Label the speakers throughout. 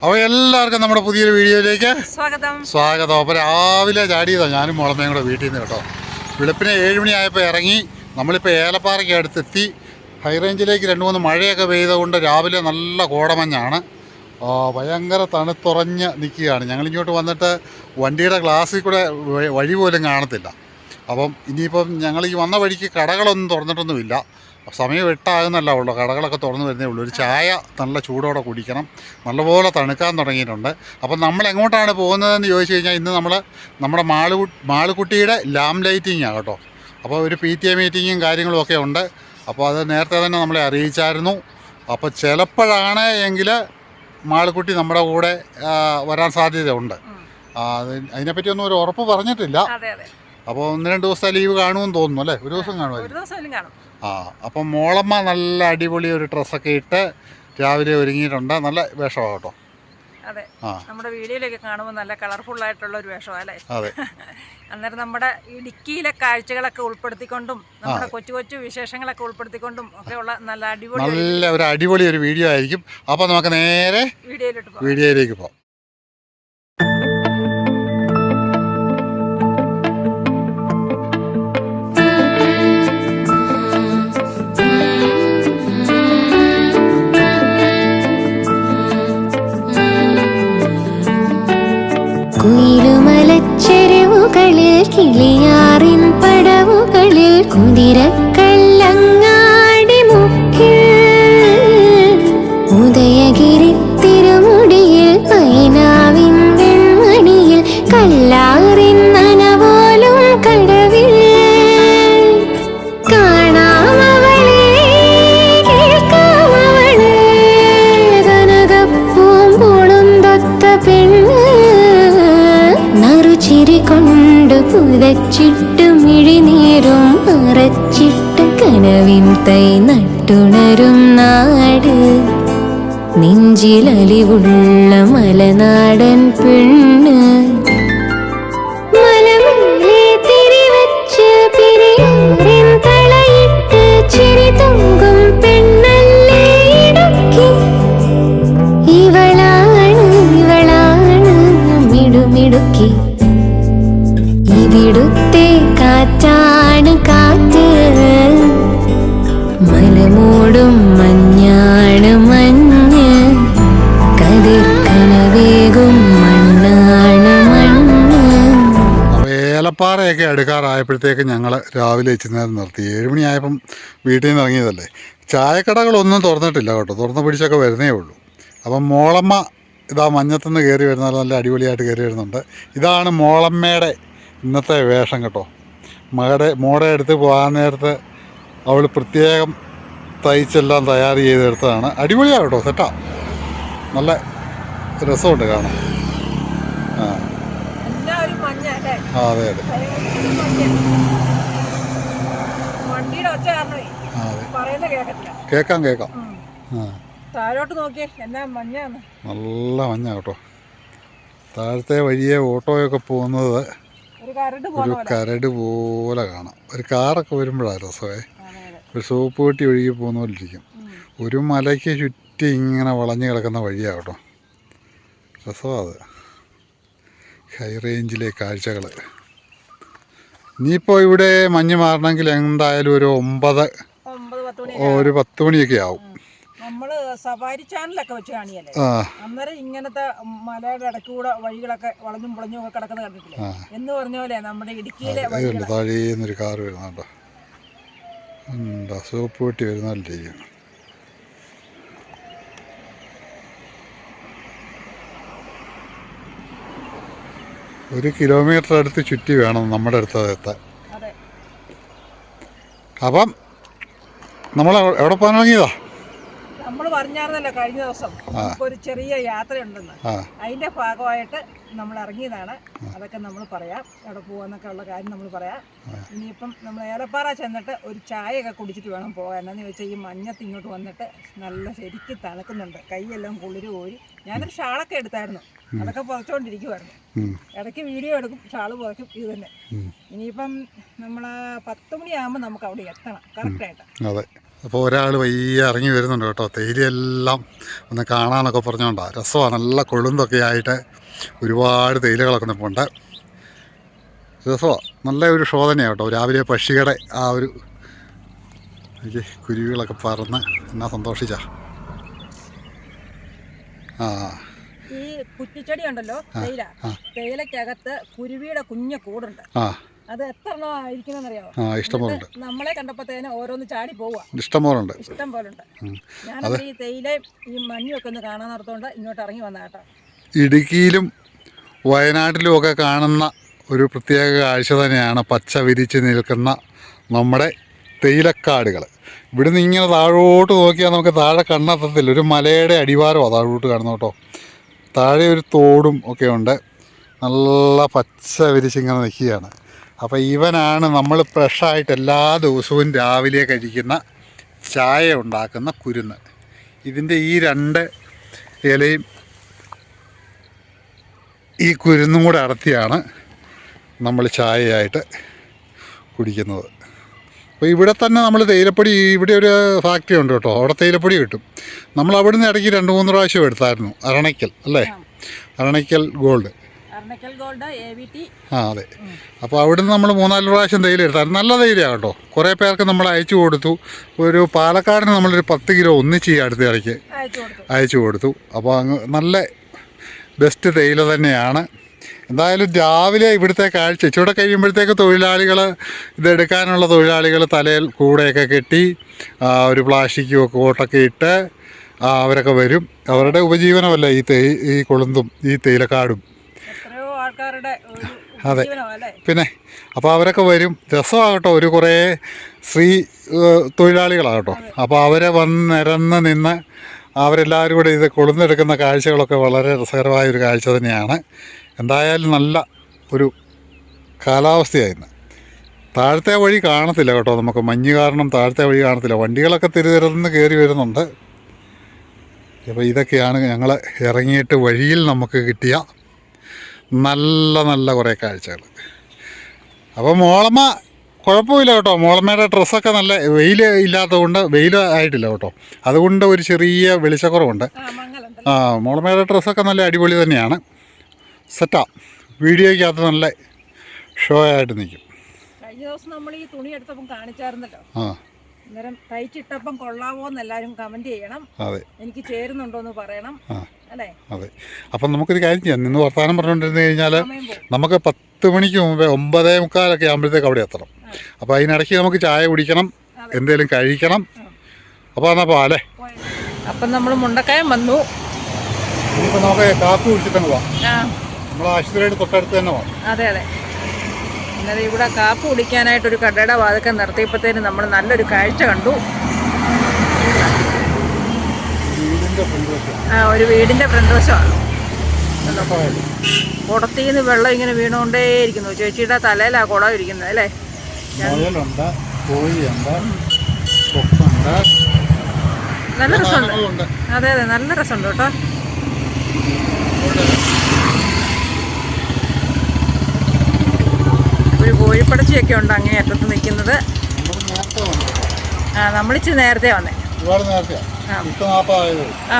Speaker 1: അപ്പോൾ എല്ലാവർക്കും നമ്മുടെ പുതിയൊരു വീഡിയോയിലേക്ക്
Speaker 2: സ്വാഗതം.
Speaker 1: അപ്പോൾ രാവിലെ ചാടിയതാണ് ഞാനും മുളമയും കൂടെ വീട്ടിൽ നിന്ന് കേട്ടോ. വെളുപ്പിന് 7 മണിയായപ്പോൾ ഇറങ്ങി. നമ്മളിപ്പോൾ ഏലപ്പാറയ്ക്ക് അടുത്തെത്തി. ഹൈ റേഞ്ചിലേക്ക് 2-3 മഴയൊക്കെ പെയ്തുകൊണ്ട് രാവിലെ നല്ല കോടമഞ്ഞാണ്. ഭയങ്കര തണുത്തുറഞ്ഞ് നിൽക്കുകയാണ്. ഞങ്ങളിങ്ങോട്ട് വന്നിട്ട് വണ്ടിയുടെ ഗ്ലാസ്സിൽ കൂടെ വഴി പോലും കാണത്തില്ല. അപ്പം ഇനിയിപ്പം ഞങ്ങൾ ഈ വന്ന വഴിക്ക് കടകളൊന്നും തുറന്നിട്ടൊന്നുമില്ല. സമയം 8 ഉള്ളൂ. കടകളൊക്കെ തുറന്നു വരുന്നേ ഉള്ളൂ. ഒരു ചായ നല്ല ചൂടോടെ കുടിക്കണം. നല്ലപോലെ തണുക്കാൻ തുടങ്ങിയിട്ടുണ്ട്. അപ്പം നമ്മൾ എങ്ങോട്ടാണ് പോകുന്നതെന്ന് ചോദിച്ചു കഴിഞ്ഞാൽ ഇന്ന് നമ്മുടെ മാളുകുട്ടിയുടെ ലാം ലൈറ്റിങ്ങാണ് കേട്ടോ. അപ്പോൾ ഒരു PTA മീറ്റിങ്ങും കാര്യങ്ങളും ഒക്കെ ഉണ്ട്. അപ്പോൾ അത് നേരത്തെ തന്നെ നമ്മളെ അറിയിച്ചായിരുന്നു. അപ്പോൾ ചിലപ്പോഴാണ് എങ്കിൽ മാളുകുട്ടി നമ്മുടെ കൂടെ വരാൻ സാധ്യതയുണ്ട്. അതിനെപ്പറ്റിയൊന്നും ഒരു ഉറപ്പ് പറഞ്ഞിട്ടില്ല. അപ്പോൾ 1-2 ദിവസത്തെ ലീവ് കാണുമെന്ന് തോന്നുന്നു അല്ലേ? ഒരു ദിവസം കാണുമായിരിക്കും. അപ്പം മോളമ്മ നല്ല അടിപൊളി ഒരു ഡ്രസ്സൊക്കെ ഇട്ട് രാവിലെ ഒരുങ്ങിയിട്ടുണ്ട്. നല്ല വേഷമാണ് കേട്ടോ.
Speaker 2: അതെ, നമ്മുടെ വീഡിയോയിലൊക്കെ കാണുമ്പോൾ നല്ല കളർഫുൾ ആയിട്ടുള്ള ഒരു വേഷമാണ് അല്ലേ?
Speaker 1: അതെ.
Speaker 2: അന്നേരം നമ്മുടെ ഇടുക്കിയിലെ കാഴ്ചകളൊക്കെ ഉൾപ്പെടുത്തിക്കൊണ്ടും നമ്മുടെ കൊച്ചു കൊച്ചു വിശേഷങ്ങളൊക്കെ ഉൾപ്പെടുത്തിക്കൊണ്ടും ഒക്കെ ഉള്ള നല്ല
Speaker 1: ഒരു അടിപൊളി ഒരു വീഡിയോ ആയിരിക്കും. അപ്പോൾ നമുക്ക് നേരെ വീഡിയോയിലേക്ക് പോകാം.
Speaker 3: കുയിലുമലച്ചെരുവുകളിൽ കിളിയാറിൻ പടവുകളിൽ കുതിരക്കല്ലങ്ങാടി മുക്കിൽ ഉദയഗിരി തിരുമുടിയിൽ പൈനാവിൻ വെൺമണിയിൽ കല്ലാറിൻ നനപോലും കടവിൽ കാണാമവളെ കേൾക്കാമവളെ കനകപ്പൂമ്പൊളുന്തൊത്ത പെണ്ണ് നറുചിരി കൊണ്ട് പുതച്ചിട്ട് മിഴിനീരും മറച്ചിട്ട് കനവിൻ തൈ നട്ടുണരും നാട് നെഞ്ചിലലിവുള്ള മലനാടൻ പെണ്ണ് മലമേലെ തിരിവച്ച് പിരിയാറിൻ തളയിട്ട് ചിരി തൂകും പെണ്ണല്ലേ ഇടുക്കി. ഇവളാണ് മിടുമിടുക്കി. ഇവിടുത്തെ കാറ്റാണ് കാറ്റ്, മലമൂടും മഞ്ഞാണ് മഞ്ഞ്, കതിർക്കനവേകും മണ്ണാണ് മണ്ണ്.
Speaker 1: ഏലപ്പാറയൊക്കെ അടുക്കാറായപ്പോഴത്തേക്ക് ഞങ്ങൾ രാവിലെ ഇച്ചിരി നിർത്തി. 7 മണിയായപ്പം വീട്ടിൽ നിന്ന് ഇറങ്ങിയതല്ലേ. ചായക്കടകളൊന്നും തുറന്നിട്ടില്ല കേട്ടോ. തുറന്ന് പിടിച്ചൊക്കെ വരുന്നേ ഉള്ളൂ. അപ്പം മോളമ്മ ഇതാ മഞ്ഞത്തുനിന്ന് കയറി വരുന്നത് നല്ല അടിപൊളിയായിട്ട് കയറി വരുന്നുണ്ട്. ഇതാണ് മോളമ്മയുടെ ഇന്നത്തെ വേഷം കേട്ടോ. മോടെ അടുത്ത് പോകാൻ നേരത്ത് അവൾ പ്രത്യേകം തയ്ച്ചെല്ലാം തയ്യാർ ചെയ്തെടുത്തതാണ്. അടിപൊളിയാണ് കേട്ടോ. സെറ്റാ, നല്ല രസമുണ്ട് കാണാൻ. അതെ അതെ. കേൾക്കാം.
Speaker 2: താഴോട്ട് നോക്കിയേ, എന്നാ മഞ്ഞാണ്.
Speaker 1: നല്ല മഞ്ഞ കേട്ടോ. താഴത്തെ വഴിയെ ഓട്ടോയൊക്കെ പോകുന്നത് ഒരു കരട് പോലെ കാണാം. ഒരു കാറൊക്കെ വരുമ്പോഴാണ് രസമേ. ഒരു സോപ്പ് പെട്ടി ഒഴുകി പോകുന്ന പോലെ ഇരിക്കും. ഒരു മലയ്ക്ക് ചുറ്റി ഇങ്ങനെ വളഞ്ഞു കിടക്കുന്ന വഴിയാണ് കേട്ടോ. രസമാണ് അത്. ഹൈ റേഞ്ചിലെ കാഴ്ചകൾ. ഇനിയിപ്പോൾ ഇവിടെ മഞ്ഞ് മാറണമെങ്കിൽ എന്തായാലും ഒരു 10 മണിയൊക്കെ ആവും.
Speaker 2: നമ്മള് സഫാരി ചാനലൊക്കെ വെച്ച് കാണിയല്ലേ, അന്നേരം ഇങ്ങനത്തെ മലയുടെ ഇടയ്ക്കൂടെ വഴികളൊക്കെ വളഞ്ഞും പൊളഞ്ഞും ഒക്കെ കിടക്കുന്നത് കണ്ടിട്ടില്ലേ? എന്ന് പറഞ്ഞ പോലെ നമ്മുടെ ഇടുക്കിയിലെ
Speaker 1: താഴേന്നൊരു കാറ് വരുന്നുണ്ടോ, സോപ്പ് പെട്ടി വരുന്നില്ല. ഒരു കിലോമീറ്റർ അടുത്ത് ചുറ്റി വേണം നമ്മുടെ അടുത്ത് എത്താൻ. അപ്പം നമ്മൾ എവിടെ പോകാൻ തുടങ്ങിയതാ?
Speaker 2: നമ്മൾ പറഞ്ഞായിരുന്നല്ലോ കഴിഞ്ഞ ദിവസം ഒരു ചെറിയ യാത്രയുണ്ടെന്ന്. അതിന്റെ ഭാഗമായിട്ട് നമ്മൾ ഇറങ്ങിയതാണ്. അതൊക്കെ നമ്മൾ പറയാം, എവിടെ പോകാന്നൊക്കെ ഉള്ള കാര്യം നമ്മൾ പറയാം. ഇനിയിപ്പം നമ്മൾ ഏലപ്പാറ ചെന്നിട്ട് ഒരു ചായയൊക്കെ കുടിച്ചിട്ട് വേണം പോകാൻ. എന്നാന്ന് ചോദിച്ചാൽ ഈ മഞ്ഞത്ത് ഇങ്ങോട്ട് വന്നിട്ട് നല്ല ശരിക്കും തണുക്കുന്നുണ്ട്. കൈയെല്ലാം കുളിര് പോയി. ഞാനൊരു ഷാളൊക്കെ എടുത്തായിരുന്നു, അതൊക്കെ പുറച്ചുകൊണ്ടിരിക്കുവായിരുന്നു. ഇടയ്ക്ക് വീഡിയോ എടുക്കും, ഷാള് പുറക്കും, ഇത് തന്നെ. ഇനിയിപ്പം നമ്മൾ 10 മണിയാകുമ്പോൾ നമുക്ക് അവിടെ എത്തണം കറക്റ്റായിട്ട്.
Speaker 1: അപ്പോൾ ഒരാൾ വയ്യ ഇറങ്ങി വരുന്നുണ്ട് കേട്ടോ. തേയിലയെല്ലാം ഒന്ന് കാണാനൊക്കെ പറഞ്ഞുകൊണ്ടാണ്. രസമാണ്, നല്ല കൊളുന്തൊക്കെ ആയിട്ട് ഒരുപാട് തേയിലകളൊക്കെ നിൽപ്പുണ്ട്. രസമാണ്, നല്ല ഒരു ഷോ തന്നെയാണ് കേട്ടോ. രാവിലെ പക്ഷികളുടെ ആ ഒരു കുരുവികളൊക്കെ പറന്ന് എന്നാ സന്തോഷിച്ചാ. ആ
Speaker 2: ഈ കുറ്റിച്ചെടി ഉണ്ടല്ലോ, തേയിലക്കകത്ത് കുരുവിയുടെ കുഞ്ഞ കൂടുണ്ട്. അത് എത്ര എണ്ണം ആയിരിക്കുന്നറിയാമോ?
Speaker 1: ഇഷ്ടംപോലുണ്ട്.
Speaker 2: നമ്മളെ കണ്ടപ്പോഴത്തേന് ഓരോന്ന് ചാടി പോവാ.
Speaker 1: ഇഷ്ടം പോലുണ്ട്.
Speaker 2: ഞാൻ ഈ തേയിലയും ഈ മഞ്ഞും ഒക്കെ ഒന്ന് കാണാൻ നടത്തോണ്ട് ഇങ്ങോട്ട് ഇറങ്ങി വന്ന കേട്ടോ.
Speaker 1: ഇടുക്കിയിലും വയനാട്ടിലും ഒക്കെ കാണുന്ന ഒരു പ്രത്യേക കാഴ്ച തന്നെയാണ് പച്ച വിരിച്ച് നിൽക്കുന്ന നമ്മുടെ തേയിലക്കാടുകൾ. ഇവിടുന്ന് ഇങ്ങനെ താഴോട്ട് നോക്കിയാൽ നമുക്ക് താഴെ കണ്ണെത്തത്തില്ല. ഒരു മലയുടെ അടിവാരമാണ് താഴോട്ട് കാണുന്നത് കേട്ടോ. താഴെ ഒരു തോടും ഒക്കെ ഉണ്ട്. നല്ല പച്ച വിരിച്ചിങ്ങനെ നിൽക്കുകയാണ്. അപ്പോൾ ഇവനാണ് നമ്മൾ ഫ്രഷായിട്ട് എല്ലാ ദിവസവും രാവിലെ കഴിക്കുന്ന ചായ ഉണ്ടാക്കുന്ന കുരുന്ന്. ഇതിൻ്റെ ഈ 2 ഇലയും ഈ കുരുന്നും കൂടെ അടർത്തിയാണ് നമ്മൾ ചായയായിട്ട് കുടിക്കുന്നത്. അപ്പോൾ ഇവിടെ തന്നെ നമ്മൾ തേയിലപ്പൊടി, ഇവിടെ ഒരു ഫാക്ടറി ഉണ്ട് കേട്ടോ, അവിടെ തേയിലപ്പൊടി കിട്ടും. നമ്മൾ അവിടെ നിന്ന് ഇടയ്ക്ക് 2-3 പ്രാവശ്യം എടുത്തായിരുന്നു. അരണയ്ക്കൽ അല്ലേ, അരണയ്ക്കൽ ഗോൾഡ്. അതെ. അപ്പോൾ അവിടെ നിന്ന് നമ്മൾ 3-4 പ്രാവശ്യം തേയില എടുത്തായിരുന്നു. നല്ല തേയിലയാണ് കേട്ടോ. കുറേ പേർക്ക് നമ്മൾ അയച്ചു കൊടുത്തു. ഒരു പാലക്കാടിന് നമ്മളൊരു 10 കിലോ ഒന്നിച്ച് ഈ അടുത്ത ഇടയ്ക്ക് അയച്ചു കൊടുത്തു. അപ്പോൾ അങ്ങ് നല്ല ബെസ്റ്റ് തേയില തന്നെയാണ്. എന്തായാലും രാവിലെ ഇവിടുത്തെ കാഴ്ച ഇച്ചിവിടെ കഴിയുമ്പോഴത്തേക്ക് തൊഴിലാളികൾ, ഇതെടുക്കാനുള്ള തൊഴിലാളികൾ തലയിൽ കൂടെയൊക്കെ കെട്ടി ഒരു പ്ലാസ്റ്റിക്കും കോട്ടൊക്കെ ഇട്ട് അവരൊക്കെ വരും. അവരുടെ ഉപജീവനമല്ല ഈ കൊളുന്തും ഈ തേയിലക്കാടും. അതെ, പിന്നെ അപ്പോൾ അവരൊക്കെ വരും. രസമാകട്ടോ, ഒരു കുറേ സ്ത്രീ തൊഴിലാളികളാകട്ടോ. അപ്പോൾ അവരെ വന്ന് നിരന്ന് നിന്ന് അവരെല്ലാവരും കൂടെ ഇത് കൊളുന്നെടുക്കുന്ന കാഴ്ചകളൊക്കെ വളരെ രസകരമായൊരു കാഴ്ച തന്നെയാണ്. എന്തായാലും നല്ല ഒരു കാലാവസ്ഥയായിരുന്നു. താഴത്തെ വഴി കാണത്തില്ല കേട്ടോ, നമുക്ക് മഞ്ഞ് കാരണം താഴത്തെ വഴി കാണത്തില്ല. വണ്ടികളൊക്കെ തിരുതിരുന്ന് കയറി വരുന്നുണ്ട്. അപ്പോൾ ഇതൊക്കെയാണ് ഞങ്ങൾ ഇറങ്ങിയിട്ട് വഴിയിൽ നമുക്ക് കിട്ടിയ നല്ല നല്ല കുറേ കാഴ്ചകൾ. അപ്പോൾ മോളമ്മ കുഴപ്പമില്ല കേട്ടോ. മോളമ്മയുടെ ഡ്രസ്സൊക്കെ നല്ല വെയിൽ ഇല്ലാത്തതുകൊണ്ട്, വെയിൽ ആയിട്ടില്ല കേട്ടോ, അതുകൊണ്ട് ഒരു ചെറിയ വെളിച്ചക്കുറവുണ്ട്. മോളമ്മയുടെ ഡ്രസ്സൊക്കെ നല്ല അടിപൊളി തന്നെയാണ്. സെറ്റാ, വീഡിയോയ്ക്കകത്ത് നല്ല ഷോ ആയിട്ട് നിൽക്കും.
Speaker 2: കഴിഞ്ഞ ദിവസം നമ്മൾ ഈ തുണി എടുത്തപ്പം കാണിച്ചായിരുന്നല്ലോ. അന്നേരം തയ്ച്ചിട്ടപ്പം കൊള്ളാവോ എന്ന് എല്ലാവരും കമന്റ് ചെയ്യണം.
Speaker 1: അതെ,
Speaker 2: എനിക്ക് ചേരുന്നുണ്ടോ എന്ന് പറയണം. അല്ലേ?
Speaker 1: അതെ. അപ്പം നമുക്കൊരു കാര്യം ചെയ്യാം. നിന്ന് വർത്തമാനം പറഞ്ഞുകൊണ്ടിരുന്നു കഴിഞ്ഞാൽ നമുക്ക് 10 മണിക്ക് മുമ്പേ 9:45 ആകുമ്പോഴത്തേക്ക് അവിടെ എത്തണം. അപ്പോൾ അതിനിടയ്ക്ക് നമുക്ക് ചായ കുടിക്കണം, എന്തെങ്കിലും കഴിക്കണം. അപ്പോൾ എന്നാൽ പോവാല്ലേ.
Speaker 2: അപ്പം നമ്മൾ മുണ്ടക്കയം വന്നു.
Speaker 1: ഇനിയിപ്പോൾ നമുക്ക് കാപ്പി കുടിച്ചിട്ടങ്ങ് പോവാം. നമ്മൾ ആശുപത്രിയുടെ തൊട്ടടുത്ത് തന്നെ പോകാം.
Speaker 2: അതെ അതെ. അന്നേരം ഇവിടെ കാപ്പി കുടിക്കാനായിട്ടൊരു കടയുടെ വാതിൽക്കൽ നിർത്തിയപ്പോഴത്തേനും നമ്മൾ നല്ലൊരു കാഴ്ച കണ്ടു. ഒരു വീടിൻ്റെ ഫ്രണ്ട് വശമാണ്. കുടത്തിൽ നിന്ന് വെള്ളം ഇങ്ങനെ വീണുകൊണ്ടേയിരിക്കുന്നു. ചേച്ചിയുടെ തലയിലാണ് കുടം ഇരിക്കുന്നത് അല്ലേ? നല്ല രസമുണ്ട്. അതെ അതെ, നല്ല രസമുണ്ട് കേട്ടോ. ഒരു കോഴിപ്പടച്ചിയൊക്കെ ഉണ്ട് അങ്ങേ അറ്റത്ത് നിൽക്കുന്നത്. നമ്മളിച്ചിരി നേരത്തെ വന്നേ.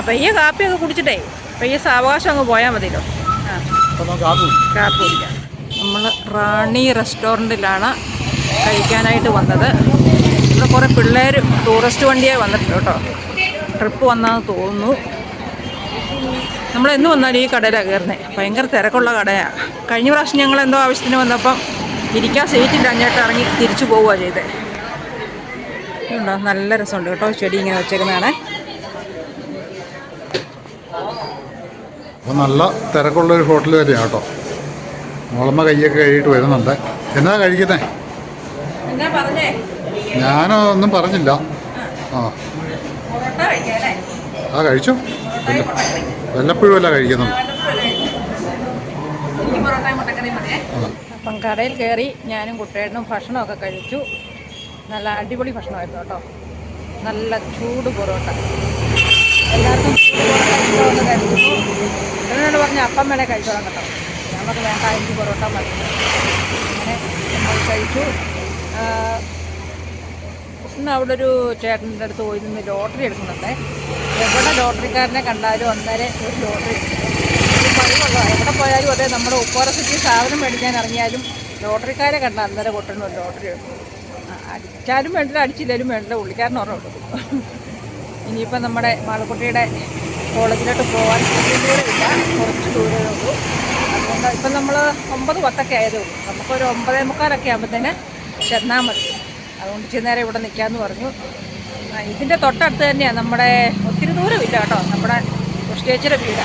Speaker 2: പയ്യെ കാപ്പിയൊക്കെ കുടിച്ചിട്ടേ പയ്യെ സാവകാശം അങ്ങ് പോയാൽ മതിയല്ലോ. കാപ്പി കുടിക്കാം. നമ്മൾ റാണി റെസ്റ്റോറൻറ്റിലാണ് കഴിക്കാനായിട്ട് വന്നത്. ഇവിടെ കുറേ പിള്ളേർ ടൂറിസ്റ്റ് വണ്ടിയായി വന്നിട്ടുണ്ട് കേട്ടോ. ട്രിപ്പ് വന്നാന്ന് തോന്നുന്നു. നമ്മളെന്ന് വന്നാലും ഈ കടയിലാണ് കയറുന്നത്. ഭയങ്കര തിരക്കുള്ള കടയാണ്. കഴിഞ്ഞ പ്രാവശ്യം ഞങ്ങൾ എന്തോ ആവശ്യത്തിന് വന്നപ്പം ഇരിക്കാൻ സീറ്റില്ല, അങ്ങോട്ട് ഇറങ്ങി തിരിച്ചു പോവുക ചെയ്തേ. ഉണ്ടോ, നല്ല രസമുണ്ട് കേട്ടോ. ചെടി ഇങ്ങനെ വെച്ചേക്കുന്നതാണ്.
Speaker 1: അപ്പോൾ നല്ല തിരക്കുള്ളൊരു ഹോട്ടൽ തന്നെയാണ് കേട്ടോ. മോളമ്മ കയ്യൊക്കെ കഴുകിയിട്ട് വരുന്നുണ്ട്. എന്നാ കഴിക്കുന്നേ? ഞാനൊന്നും പറഞ്ഞില്ല. കഴിച്ചു. വല്ലപ്പോഴും അല്ല കഴിക്കുന്നുണ്ട്. അപ്പം
Speaker 2: കടയിൽ കയറി ഞാനും കുട്ടിയേട്ടനും ഭക്ഷണമൊക്കെ കഴിച്ചു. നല്ല അടിപൊളി ഭക്ഷണമായിരുന്നു കേട്ടോ. നല്ല ചൂട് പൊറോട്ട. എല്ലാവർക്കും ഇഷ്ടമെന്ന് കരുതുന്നു. എന്നോട് പറഞ്ഞ അപ്പം വേണേൽ കഴിച്ചോളാം കേട്ടോ. നമുക്ക് വേണ്ട, എനിക്ക് പൊറോട്ട മതി. അങ്ങനെ നമ്മൾ കഴിച്ചു. ഇന്ന് അവിടെ ഒരു ചേട്ടൻ്റെ അടുത്ത് പോയി നിന്ന് ലോട്ടറി എടുക്കുന്നുണ്ട്. എവിടെ ലോട്ടറിക്കാരനെ കണ്ടാലും അന്നേരം ഒരു ലോട്ടറി ഒരു പതിവുള്ള എവിടെ പോയാലും അതെ, നമ്മുടെ ഉപ്പാറ സിറ്റി സാധനം മേടിക്കാൻ ഇറങ്ങിയാലും ലോട്ടറിക്കാരെ കണ്ട അന്നേരം കൊട്ടുന്ന ഒരു ലോട്ടറി എടുക്കും. അടിച്ചാലും വേണ്ടില്ല, അടിച്ചില്ലാലും വേണ്ടില്ല, പുള്ളിക്കാരൻ ഓർമ്മ കൊടുക്കും. ഇനിയിപ്പം നമ്മുടെ മാളക്കുട്ടിയുടെ കോളേജിലോട്ട് പോകാൻ ദൂരമില്ല, കുറച്ച് ദൂരമേ ഉള്ളൂ. അതുകൊണ്ട് ഇപ്പം നമ്മൾ 9:10 ആയതേ ഉള്ളൂ. നമുക്കൊരു 9:45 ആകുമ്പോഴത്തേന് ചെന്നാൽ മതി. അതുകൊണ്ട് ഇച്ചിരി നേരം ഇവിടെ നിൽക്കാമെന്ന് പറഞ്ഞു. ഇതിൻ്റെ തൊട്ടടുത്ത് തന്നെയാണ്, നമ്മുടെ ഒത്തിരി ദൂരമില്ല കേട്ടോ, നമ്മുടെ ഉസ്റ്റേച്ചിയുടെ വീട്.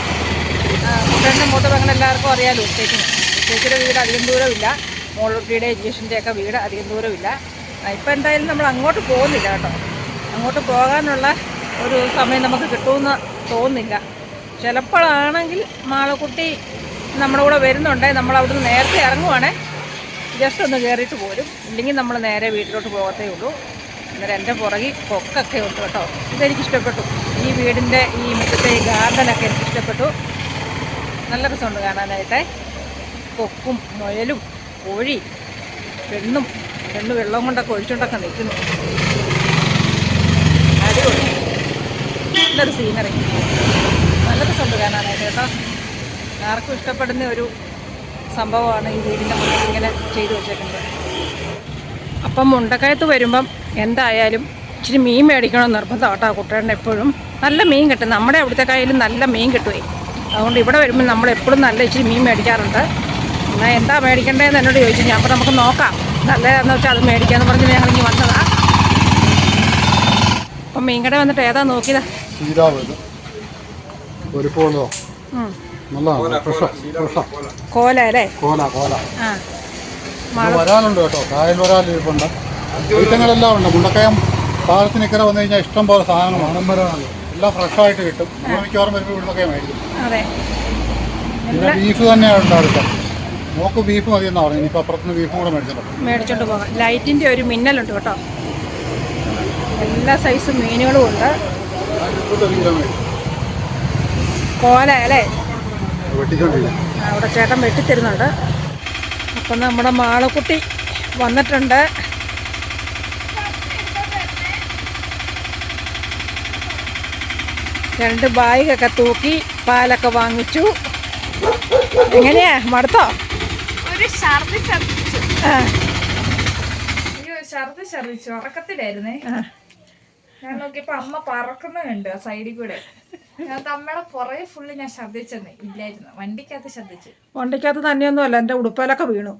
Speaker 2: കുട്ടൻ്റെ മൂത്ത പെങ്ങൾ എല്ലാവർക്കും അറിയാമല്ലോ ഉസ്റ്റേച്ചിയുടെ വീട് അധികം ദൂരമില്ല. മോളുട്ടിയുടെ ജിയേഷിൻ്റെയൊക്കെ വീട് അധികം ദൂരമില്ല. ഇപ്പം എന്തായാലും നമ്മൾ അങ്ങോട്ട് പോകുന്നില്ല കേട്ടോ. അങ്ങോട്ട് പോകാനുള്ള ഒരു സമയം നമുക്ക് കിട്ടുമെന്ന് തോന്നുന്നില്ല. ചിലപ്പോഴാണെങ്കിൽ മാളക്കുട്ടി നമ്മുടെ കൂടെ വരുന്നുണ്ട്, നമ്മൾ അവിടുന്ന് നേരത്തെ ഇറങ്ങുവാണേ ജസ്റ്റ് ഒന്ന് കയറിയിട്ട് പോരും. ഇല്ലെങ്കിൽ നമ്മൾ നേരെ വീട്ടിലോട്ട് പോകത്തേ ഉള്ളൂ. അന്നേരം എൻ്റെ പുറകിൽ കൊക്കൊക്കെ ഉണ്ട് കേട്ടോ. ഇതെനിക്കിഷ്ടപ്പെട്ടു. ഈ വീടിൻ്റെ ഈ മുറ്റത്തെ ഈ ഗാർഡനൊക്കെ എനിക്കിഷ്ടപ്പെട്ടു. നല്ല രസമുണ്ട് കാണാനായിട്ട്. കൊക്കും മുയലും കോഴി പെണ്ണ് വെള്ളം കൊണ്ടൊക്കെ ഒഴിച്ചുകൊണ്ടൊക്കെ നിൽക്കുന്നു. അടിപൊളി, നല്ലൊരു സീനറി, നല്ല രസമുണ്ട് കാണാനായിട്ട് കേട്ടോ. ആർക്കും ഇഷ്ടപ്പെടുന്ന ഒരു സംഭവമാണ് ഈ വീടിൻ്റെ മുന്നിൽ ഇങ്ങനെ ചെയ്തു വെച്ചേക്കുന്നത്. അപ്പം മുണ്ടക്കയത്ത് വരുമ്പം എന്തായാലും ഇച്ചിരി മീൻ മേടിക്കണമെന്ന് നിർബന്ധം കേട്ടോ കുട്ടേട്ടൻ. എപ്പോഴും നല്ല മീൻ കിട്ടും, നമ്മുടെ അവിടുത്തെ കായലും നല്ല മീൻ കിട്ടുമേ. അതുകൊണ്ട് ഇവിടെ വരുമ്പോൾ നമ്മളെപ്പോഴും നല്ല ഇച്ചിരി മീൻ മേടിക്കാറുണ്ട്. എന്നാൽ എന്താ മേടിക്കേണ്ടതെന്ന് എന്നോട് ചോദിച്ചു. ഞാൻ അപ്പോൾ നമുക്ക് നോക്കാം, നല്ലതാണെന്ന് വെച്ചാൽ അത് മേടിക്കാമെന്ന് പറഞ്ഞ് ഞങ്ങളിങ്ങി വന്നതാ. അപ്പം മീൻകട വന്നിട്ട് ഏതാ നോക്കിയതാ? കോല അല്ലേ?
Speaker 1: വരാനുണ്ട് കേട്ടോ, കായൽ വരാലുണ്ട്, ഐറ്റങ്ങളെല്ലാം ഉണ്ട്. മുണ്ടക്കയം പാലത്തിനിക്കര വന്നു കഴിഞ്ഞാൽ ഇഷ്ടം പോലെ സാധനങ്ങളാണ്, എല്ലാം ഫ്രഷായിട്ട് കിട്ടും. മിക്കവാറും വരുമ്പോൾ ഇവിടുന്നൊക്കെ മേടിക്കും.
Speaker 2: അതെ,
Speaker 1: പിന്നെ ബീഫ് തന്നെയാണ് ഉണ്ടാവുക. നോക്ക് ബീഫ് മതി എന്നാ പറഞ്ഞു. ഇനിയിപ്പോൾ അപ്പുറത്തുനിന്ന് ബീഫും കൂടെ
Speaker 2: മേടിച്ചോണ്ട് പോകാം. ലൈറ്റിൻ്റെ ഒരു മിന്നലുണ്ട് കേട്ടോ. എല്ലാ സൈസ് മീനുകളും ഉണ്ട്. കോല അല്ലേ? അവിടെ ചേട്ടൻ വെട്ടിത്തരുന്നുണ്ട്. അപ്പം നമ്മുടെ മാളക്കുട്ടി വന്നിട്ടുണ്ട്. രണ്ട് ബാഗൊക്കെ തൂക്കി പാലൊക്കെ വാങ്ങിച്ചു. എങ്ങനെയാ, മടുത്തോ?
Speaker 4: ഒരു ഛർദി ഛർദിച്ചു ഉറക്കത്തിലായിരുന്നേ. ഞാൻ നോക്കിയപ്പോ അമ്മ പറക്കുന്നുണ്ട് സൈഡിൽ കൂടെ. ഞാൻ അമ്മയുടെ പുറകെ ഫുള്ള് ഞാൻ ഛർദിച്ചെന്നേ ഇല്ലായിരുന്നു. വണ്ടിക്കകത്ത്
Speaker 2: തന്നെയൊന്നുമല്ല, എൻ്റെ ഉടുപ്പയിലൊക്കെ വീണു.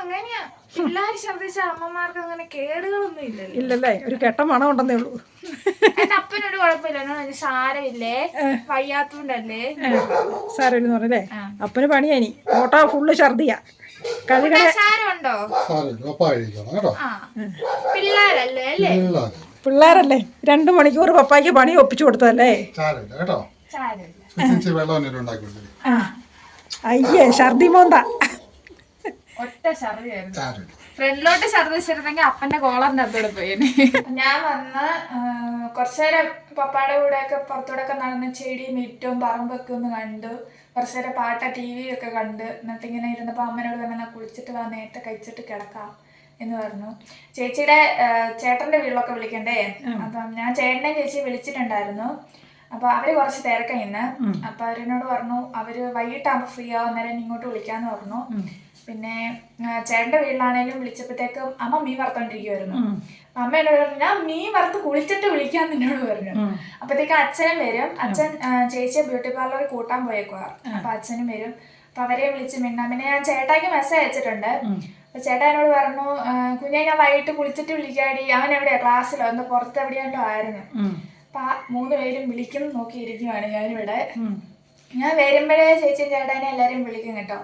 Speaker 4: അങ്ങനെയാ പിള്ളേര് ഛർദിച്ച അമ്മമാർക്ക് അങ്ങനെ കേടുകളൊന്നും
Speaker 2: ഇല്ലല്ലേ? ഒരു കെട്ട മണം ഉണ്ടെന്നേ ഉള്ളൂ.
Speaker 4: എന്റെ അപ്പനൊരു കുഴപ്പമില്ല, സാരമില്ലേ, വയ്യാത്തോണ്ടല്ലേ.
Speaker 2: സാരമില്ലെന്ന് പറഞ്ഞല്ലേ? അപ്പന് പണിയാനി ഓട്ടോ ഫുള്ള് ഛർദിയാ.
Speaker 4: സാരമുണ്ടോ? പിള്ളേരല്ലേ അല്ലേ?
Speaker 2: പിള്ളേരല്ലേ? 2 മണിക്കൂർ പപ്പായ്ക്ക് പണി ഒപ്പിച്ചു കൊടുത്തതല്ലേ? അയ്യേ, ഛർദി മോന്താ.
Speaker 4: ഒറ്റ ഛർദിയായിരുന്നു. ഫ്രണ്ടിലോട്ട് ഛർദിച്ചിരുന്നെങ്കിൽ അപ്പന്റെ കോളറിന്റെ അതോടെ പോയേനെ. ഞാൻ വന്ന് കുറച്ചേരം പപ്പായുടെ കൂടെ ഒക്കെ പുറത്തൂടെ ഒക്കെ നടന്ന് ചെടിയും മിറ്റവും പറമ്പൊക്കെ ഒന്ന് കണ്ടു. കുറച്ചേരം പാട്ട TV ഒക്കെ കണ്ട്. എന്നിട്ട് ഇങ്ങനെ ഇരുന്നപ്പോ അമ്മനോട് തന്നെ കുളിച്ചിട്ട് വാ, നേരത്തെ കഴിച്ചിട്ട് കിടക്കാം എന്ന് പറഞ്ഞു. ചേച്ചിയുടെ ചേട്ടന്റെ വീട്ടിലൊക്കെ വിളിക്കണ്ടേ? അപ്പം ഞാൻ ചേട്ടനെ ചേച്ചി വിളിച്ചിട്ടുണ്ടായിരുന്നു. അപ്പൊ അവര് കുറച്ച് തിരക്കായി ഇന്ന്. അപ്പൊ അവരെന്നോട് പറഞ്ഞു അവര് വൈകിട്ടാകുമ്പോ ഫ്രീ ആവും, നേരം ഇങ്ങോട്ട് വിളിക്കാന്ന് പറഞ്ഞു. പിന്നെ ചേട്ടന്റെ വീട്ടിലാണേലും വിളിച്ചപ്പോഴത്തേക്കും അമ്മ മീൻ വറുത്തോണ്ടിരിക്കുവായിരുന്നു. അമ്മ എന്നോട് പറഞ്ഞു ഞാൻ മീൻ വറുത്ത് കുളിച്ചിട്ട് വിളിക്കാന്ന് എന്നോട് പറഞ്ഞു. അപ്പഴത്തേക്ക് അച്ഛനും വരും. അച്ഛൻ ചേച്ചിയെ ബ്യൂട്ടി പാർലറിൽ കൂട്ടാൻ പോയേക്കുക. അപ്പൊ അച്ഛനും വരും. അപ്പൊ അവരെ വിളിച്ച് മിണ്ടാം. പിന്നെ ഞാൻ ചേട്ടായിക്ക് മെസ്സേജ് അയച്ചിട്ടുണ്ട്. അപ്പൊ ചേട്ടാ എന്നോട് പറഞ്ഞു കുഞ്ഞെ ഞാൻ വൈകിട്ട് കുളിച്ചിട്ട് വിളിക്കാടി. അവൻ എവിടെയാ? ക്ലാസ്സിലോ എന്തോ പുറത്ത് എവിടെയാണ്ടോ ആയിരുന്നു. അപ്പൊ 3 പേരും വിളിക്കുന്നു നോക്കിയിരിക്കുവാണ് ഞാനിവിടെ. ഞാൻ വരുമ്പോഴേ ചേച്ചിയും ചേട്ടാനെ എല്ലാരും വിളിക്കും കേട്ടോ.